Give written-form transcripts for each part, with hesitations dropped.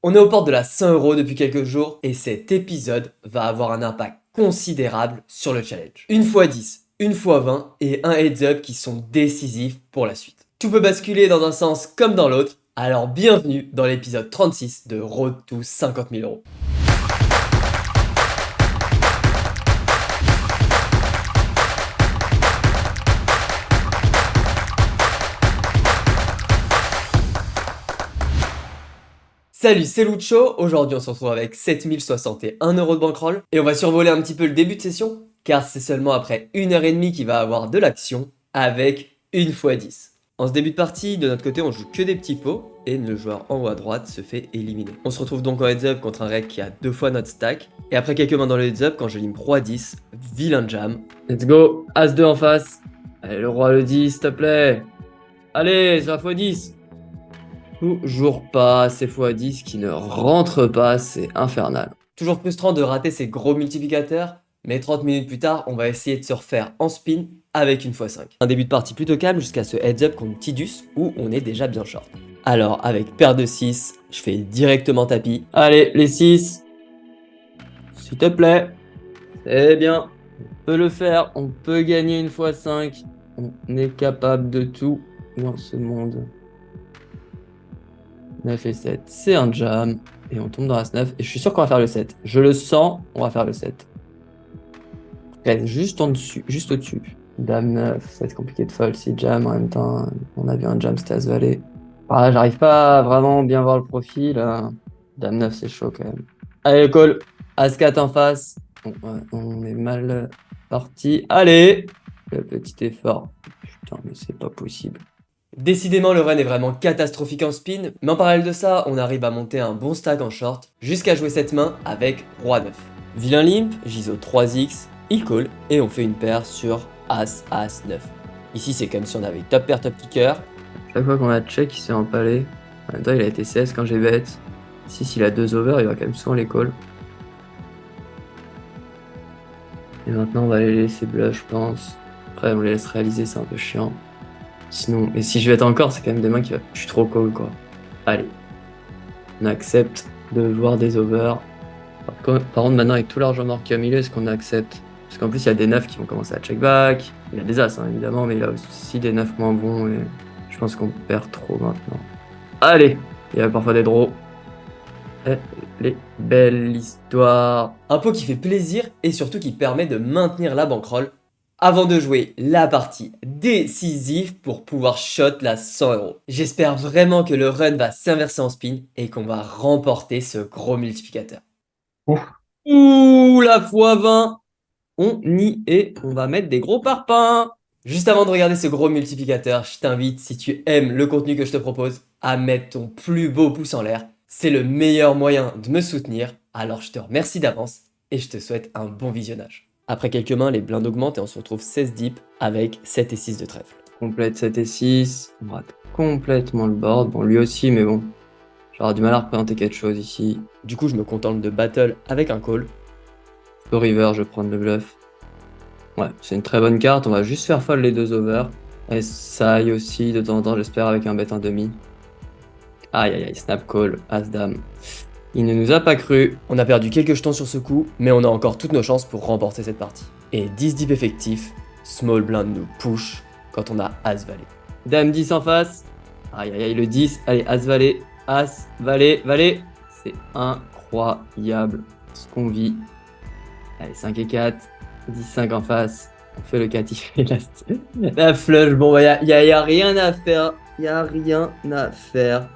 On est aux portes de la 100 € depuis quelques jours et cet épisode va avoir un impact considérable sur le challenge. Une fois 10, une fois 20 et un heads up qui sont décisifs pour la suite. Tout peut basculer dans un sens comme dans l'autre, alors bienvenue dans l'épisode 36 de Road to 50 000 €. Salut, c'est Lucho. Aujourd'hui on se retrouve avec 7061 € de bankroll et on va survoler un petit peu le début de session car c'est seulement après 1h30 qu'il va avoir de l'action avec une fois 10. En ce début de partie, de notre côté on joue que des petits pots et le joueur en haut à droite se fait éliminer. On se retrouve donc en heads up contre un rec qui a 2 fois notre stack et après quelques mains dans le heads up quand je lim roi 10, vilain jam. Let's go, as 2 en face. Allez le roi le 10 s'il te plaît. Allez, sur la fois 10. Toujours pas ces x10 qui ne rentrent pas, c'est infernal. Toujours frustrant de rater ces gros multiplicateurs, mais 30 minutes plus tard, on va essayer de se refaire en spin avec une x5. Un début de partie plutôt calme jusqu'à ce heads up contre Tidus où on est déjà bien short. Alors avec paire de 6, je fais directement tapis. Allez, les 6, s'il te plaît, c'est bien, on peut le faire, on peut gagner une x5, on est capable de tout dans ce monde. 9 et 7, c'est un jam. Et on tombe dans As 9. Et je suis sûr qu'on va faire le 7. Je le sens, on va faire le 7. Reste juste en dessus, juste au-dessus. Dame 9, ça va être compliqué de fold si jam en même temps. On a vu un jam, c'était As Valet. Ah, j'arrive pas à vraiment bien voir le profil. Dame 9, c'est chaud quand même. Allez, le call. As 4 en face. On est mal parti. Allez, le petit effort. Putain, mais c'est pas possible. Décidément, le run est vraiment catastrophique en spin, mais en parallèle de ça, on arrive à monter un bon stack en short, jusqu'à jouer cette main avec Roi 9. Vilain limp, JISO 3x, il call, et on fait une paire sur As, As 9. Ici, c'est comme si on avait top pair, top kicker. Chaque fois qu'on a check, il s'est empalé. En même temps, il a été 16 quand j'ai bet. Ici, s'il a 2 over, il va quand même souvent les call. Et maintenant, on va les laisser bluff, je pense. Après, on les laisse réaliser, c'est un peu chiant. Sinon, et si je vais être encore, c'est quand même des mains qui va plus trop call quoi. Allez, on accepte de voir des overs. Par contre, maintenant avec tout l'argent mort qu'il y a au milieu, est-ce qu'on accepte? Parce qu'en plus, il y a des 9 qui vont commencer à check back. Il y a des as hein, évidemment, mais il y a aussi des 9 moins bons et je pense qu'on perd trop maintenant. Allez, il y a parfois des draws. Les belles histoires. Un pot qui fait plaisir et surtout qui permet de maintenir la bankroll avant de jouer la partie décisive pour pouvoir shot la 100 €. J'espère vraiment que le run va s'inverser en spin et qu'on va remporter ce gros multiplicateur. Ouh, la x20, on y est, on va mettre des gros parpaings. Juste avant de regarder ce gros multiplicateur, je t'invite, si tu aimes le contenu que je te propose, à mettre ton plus beau pouce en l'air. C'est le meilleur moyen de me soutenir, alors je te remercie d'avance et je te souhaite un bon visionnage. Après quelques mains, les blindes augmentent et on se retrouve 16 deep avec 7 et 6 de trèfle. Complète 7 et 6, on rate complètement le board. Bon, lui aussi, mais bon, j'aurai du mal à représenter quelque chose ici. Du coup, je me contente de battle avec un call. Au river, je vais prendre le bluff. Ouais, c'est une très bonne carte, on va juste faire fold les 2 over. Et ça aille aussi de temps en temps, j'espère, avec un bet 1/2. Aïe aïe aïe, snap call, as-dame. Il ne nous a pas cru. On a perdu quelques jetons sur ce coup, mais on a encore toutes nos chances pour remporter cette partie. Et 10 deep effectif, small blind nous push quand on a As Valet. Dame 10 en face. Aïe aïe aïe, le 10. Allez, As Valet, As, Valet, Valet. C'est incroyable ce qu'on vit. Allez, 5 et 4. 10, 5 en face. On fait le 4, il fait la flush. Bon, bah, y a rien à faire. Y a rien à faire.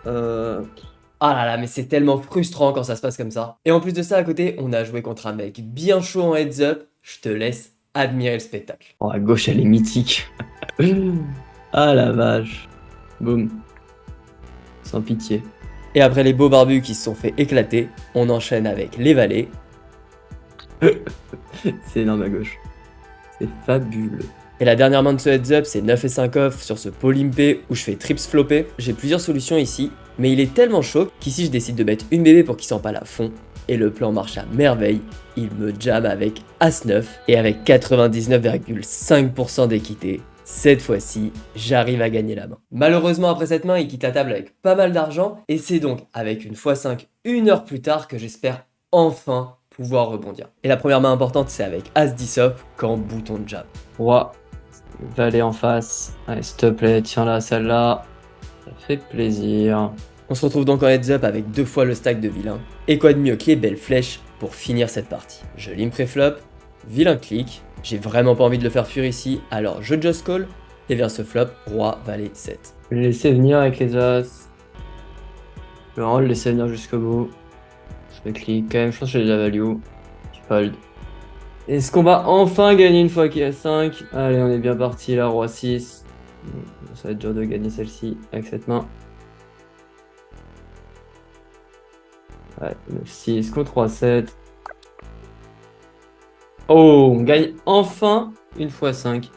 Ah là là, mais c'est tellement frustrant quand ça se passe comme ça. Et en plus de ça, à côté, on a joué contre un mec bien chaud en heads up. Je te laisse admirer le spectacle. Oh, à gauche, elle est mythique. Ah la vache. Boum. Sans pitié. Et après les beaux barbus qui se sont fait éclater, on enchaîne avec les valets. C'est énorme à gauche. C'est fabuleux. Et la dernière main de ce heads up, c'est 9 et 5 off sur ce pot limpé où je fais trips flopper. J'ai plusieurs solutions ici, mais il est tellement chaud qu'ici je décide de mettre une bébé pour qu'il s'empale à fond. Et le plan marche à merveille, il me jam avec As 9 et avec 99,5% d'équité, Cette fois-ci, j'arrive à gagner la main. Malheureusement, après cette main, il quitte la table avec pas mal d'argent, et c'est donc avec une x5 une heure plus tard que j'espère enfin pouvoir rebondir. Et la première main importante, c'est avec As-10 off quand bouton de jab. Roi, valet en face. Allez, s'il te plaît, tiens-la, celle-là. Ça fait plaisir. On se retrouve donc en heads up avec 2 fois le stack de vilain. Et quoi de mieux que les belles flèches pour finir cette partie. Je limp pré-flop, vilain clic. J'ai vraiment pas envie de le faire fuir ici, alors je just call. Et vers ce flop, roi, valet, 7. Je vais laisser venir avec les as. Je vais vraiment le laisser venir jusqu'au bout. Je vais clic quand même, je pense que j'ai de la value. Je fold. Est-ce qu'on va enfin gagner une fois qu'il y a 5? Allez, on est bien parti là, roi 6. Ça va être dur de gagner celle-ci avec cette main. Ouais, 9-6 contre 3-7. Oh, on gagne enfin une fois 5.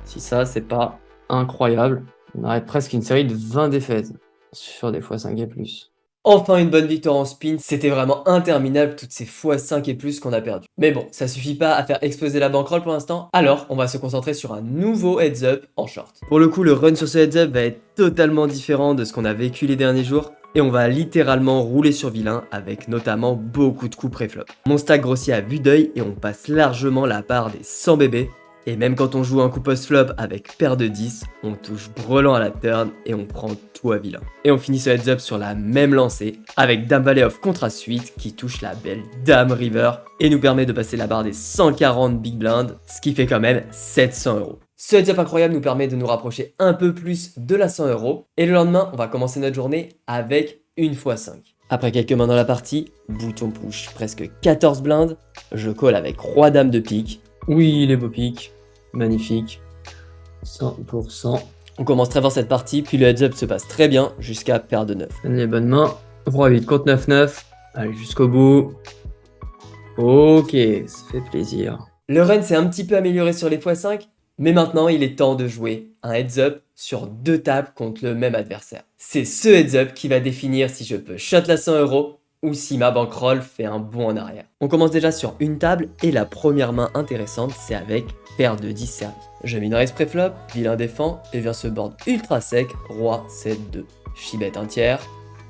Si ça, c'est pas incroyable. On arrête presque une série de 20 défaites sur des x5 et plus. Enfin une bonne victoire en spin, c'était vraiment interminable toutes ces x5 et plus qu'on a perdu. Mais bon, ça suffit pas à faire exploser la bankroll pour l'instant, alors on va se concentrer sur un nouveau heads up en short. Pour le coup, le run sur ce heads up va être totalement différent de ce qu'on a vécu les derniers jours, et on va littéralement rouler sur vilain avec notamment beaucoup de coups pré-flop. Mon stack grossit à vue d'œil et on passe largement la barre des 100 bébés. Et même quand on joue un coup post-flop avec paire de 10, on touche brelan à la turn et on prend tout à vilain. Et on finit ce heads up sur la même lancée avec Dame Valet off contre As-8 qui touche la belle Dame River et nous permet de passer la barre des 140 big blind, ce qui fait quand même 700 €. Ce heads up incroyable nous permet de nous rapprocher un peu plus de la 100 € et le lendemain, on va commencer notre journée avec une x5. Après quelques mains dans la partie, bouton push presque 14 blindes, je call avec roi dame de pique. Oui, les beaux pics. Magnifique. 100%. On commence très fort cette partie, puis le heads up se passe très bien jusqu'à paire de 9. Donne les bonnes mains. Roi 8 contre 9-9. Allez, jusqu'au bout. Ok, ça fait plaisir. Le run s'est un petit peu amélioré sur les x5, mais maintenant il est temps de jouer un heads up sur 2 tables contre le même adversaire. C'est ce heads up qui va définir si je peux shot la 100 € ou si ma bankroll fait un bond en arrière. On commence déjà sur une table et la première main intéressante c'est avec paire de 10 servi. Je mine raise préflop, vilain défend et vient ce board ultra sec, roi 7-2. Je bet un tiers,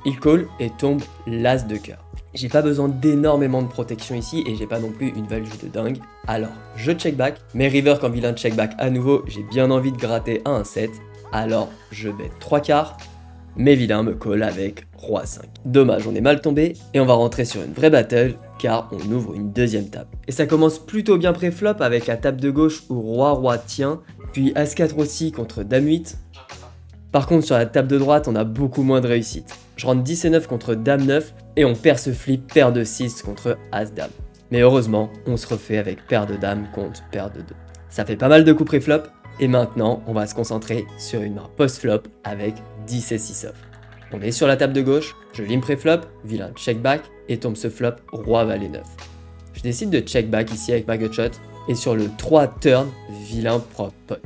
il call et tombe l'as de cœur. J'ai pas besoin d'énormément de protection ici et j'ai pas non plus une value de dingue. Alors je check back, mais river quand vilain check back à nouveau, j'ai bien envie de gratter à un 7. Alors je bet 3 quarts, mais vilain me call avec roi 5. Dommage, on est mal tombé et on va rentrer sur une vraie battle car on ouvre une deuxième table. Et ça commence plutôt bien pré-flop avec la table de gauche où roi tient, puis as-4 aussi contre dame 8. Par contre sur la table de droite on a beaucoup moins de réussite. Je rentre 10 et 9 contre dame 9 et on perd ce flip paire de 6 contre as dame. Mais heureusement on se refait avec paire de dame contre paire de 2. Ça fait pas mal de coups pré-flop et maintenant on va se concentrer sur une main post-flop avec 10 et 6 off. On est sur la table de gauche, je limp pré-flop, vilain check back et tombe ce flop roi valet 9. Je décide de check back ici avec ma gutshot et sur le 3 turn, vilain prop pot.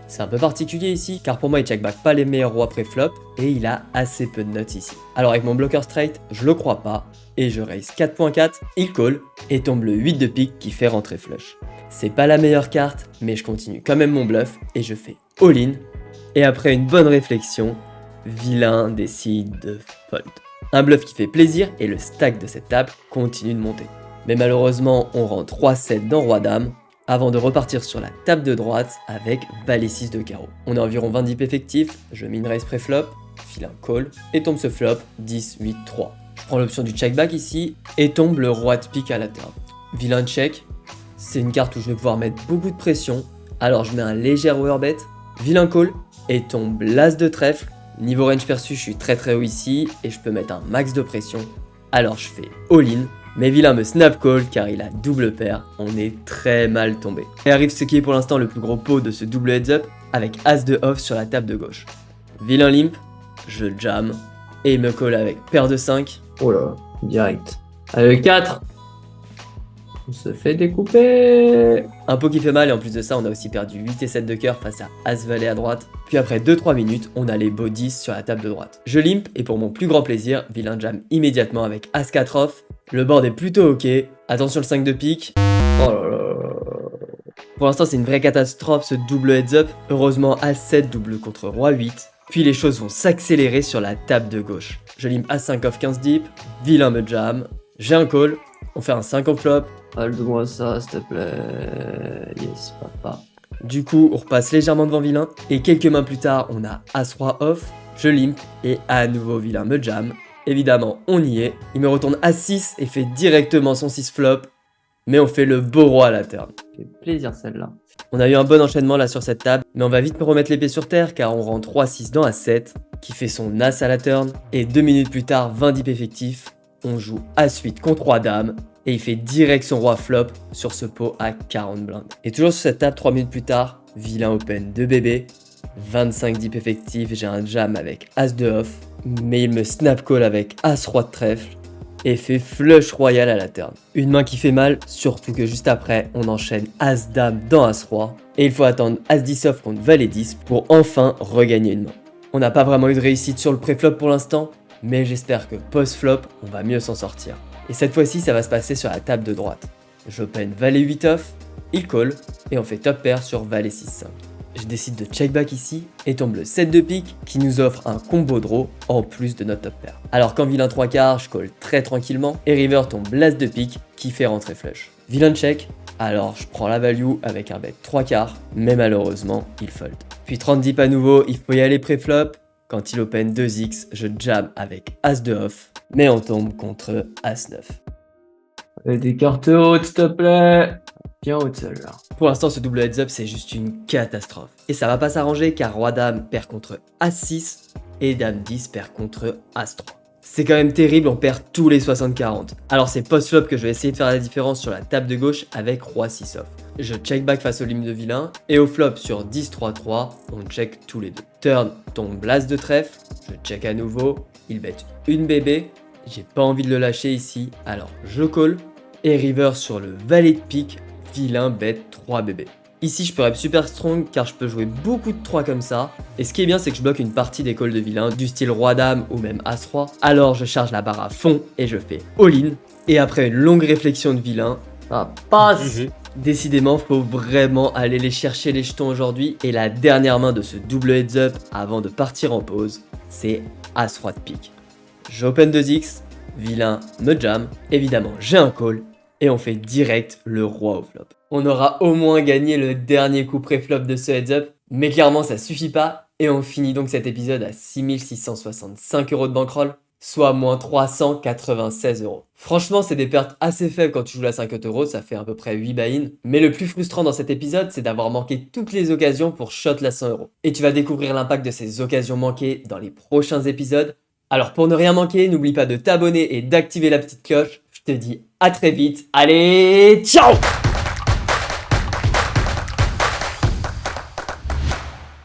C'est un peu particulier ici car pour moi il check back pas les meilleurs rois pré-flop et il a assez peu de notes ici. Alors avec mon blocker straight, je le crois pas et je raise 4.4, il call et tombe le 8 de pique qui fait rentrer flush. C'est pas la meilleure carte mais je continue quand même mon bluff et je fais all-in et après une bonne réflexion, vilain décide de fold. Un bluff qui fait plaisir et le stack de cette table continue de monter. Mais malheureusement, on rend 3-7 dans roi-dame avant de repartir sur la table de droite avec valet 6 de carreau. On a environ 20 dips effectifs, je mine raise pré-flop, file un call et tombe ce flop 10-8-3. Je prends l'option du check back ici et tombe le roi de pique à la turn. Vilain check, c'est une carte où je vais pouvoir mettre beaucoup de pression, alors je mets un léger overbet, vilain call et tombe l'as de trèfle. Niveau range perçu, je suis très haut ici et je peux mettre un max de pression. Alors je fais all-in, mais vilain me snap call car il a double paire, on est très mal tombé. Et arrive ce qui est pour l'instant le plus gros pot de ce double heads up avec as de off sur la table de gauche. Vilain limp, je jam et il me call avec paire de 5. Oh là, direct. Allez, 4. On se fait découper. Un pot qui fait mal et en plus de ça on a aussi perdu 8 et 7 de cœur face à as valet à droite. Puis après 2-3 minutes on a les beaux 10 sur la table de droite. Je limp et pour mon plus grand plaisir, vilain jam immédiatement avec as 4 off. Le board est plutôt ok. Attention le 5 de pique. Oh là là. Pour l'instant, c'est une vraie catastrophe ce double heads-up. Heureusement, As7 double contre Roi 8. Puis les choses vont s'accélérer sur la table de gauche. Je limp As5 off 15 deep, vilain me jam, j'ai un call, on fait un 5 en flop. Donne-moi ça, s'il te plaît. Yes, papa. Du coup, on repasse légèrement devant vilain, et quelques mains plus tard, on a As-Roi off, je limp, et à nouveau vilain me jam. Évidemment, on y est. Il me retourne As6 et fait directement son 6 flop, mais on fait le beau roi à la turn. Ça fait plaisir celle-là. On a eu un bon enchaînement là sur cette table, mais on va vite me remettre les pieds sur terre car on rentre 3-6 dans As7, qui fait son As à la turn, et 2 minutes plus tard, 20 dips effectifs, on joue As8 contre Roi Dame, et il fait direct son Roi flop sur ce pot à 40 blindes. Et toujours sur cette table, 3 minutes plus tard, vilain open de bébé, 25 dips effectifs, j'ai un jam avec As de off, mais il me snap call avec As-Roi de trèfle, et fait flush royal à la turn. Une main qui fait mal, surtout que juste après, on enchaîne As-Dame dans As-Roi, et il faut attendre As-10 off contre Valet 10 pour enfin regagner une main. On n'a pas vraiment eu de réussite sur le pré-flop pour l'instant, mais j'espère que post-flop, on va mieux s'en sortir. Et cette fois-ci, ça va se passer sur la table de droite. J'open Valet 8 off, il call, et on fait top pair sur Valet 6-5. Je décide de check back ici et tombe le 7 de pique qui nous offre un combo draw en plus de notre top pair. Alors quand vilain 3 quarts, je call très tranquillement et river tombe l'as de pique qui fait rentrer flush. Vilain check, alors je prends la value avec un bet 3 quarts, mais malheureusement il fold. Puis 30 dips à nouveau, il faut y aller pré-flop. Quand il open 2x, je jam avec As de off, mais on tombe contre As 9. Des cartes hautes, s'il te plaît. Bien haute celle-là. Pour l'instant, ce double heads-up, c'est juste une catastrophe. Et ça va pas s'arranger car Roi-Dame perd contre As-6 et Dame-10 perd contre As-3. C'est quand même terrible, on perd tous les 60-40. Alors c'est post-flop que je vais essayer de faire la différence sur la table de gauche avec Roi-6 off. Je check back face au limbe de vilain, et au flop sur 10-3-3, on check tous les deux. Turn tombe l'as de trèfle, je check à nouveau, il bet une bébé, j'ai pas envie de le lâcher ici, alors je call, et river sur le valet de pique, vilain bet 3 bébés. Ici je peux rep super strong car je peux jouer beaucoup de 3 comme ça, et ce qui est bien c'est que je bloque une partie des calls de vilain du style Roi-Dame ou même As-Roi, alors je charge la barre à fond et je fais all-in, et après une longue réflexion de vilain, Ça passe. décidément, faut vraiment aller les chercher les jetons aujourd'hui. Et la dernière main de ce double heads up avant de partir en pause, c'est As-Roi de pique. J'open 2x, vilain me jam, évidemment j'ai un call, et on fait direct le roi au flop. On aura au moins gagné le dernier coup pré-flop de ce heads up, mais clairement ça suffit pas, et on finit donc cet épisode à 6665 € de bankroll, soit moins 396 €. Franchement, c'est des pertes assez faibles quand tu joues la 50 €, ça fait à peu près 8 buy-in. Mais le plus frustrant dans cet épisode, c'est d'avoir manqué toutes les occasions pour shot la 100 €. Et tu vas découvrir l'impact de ces occasions manquées dans les prochains épisodes. Alors pour ne rien manquer, n'oublie pas de t'abonner et d'activer la petite cloche. Je te dis à très vite. Allez, ciao!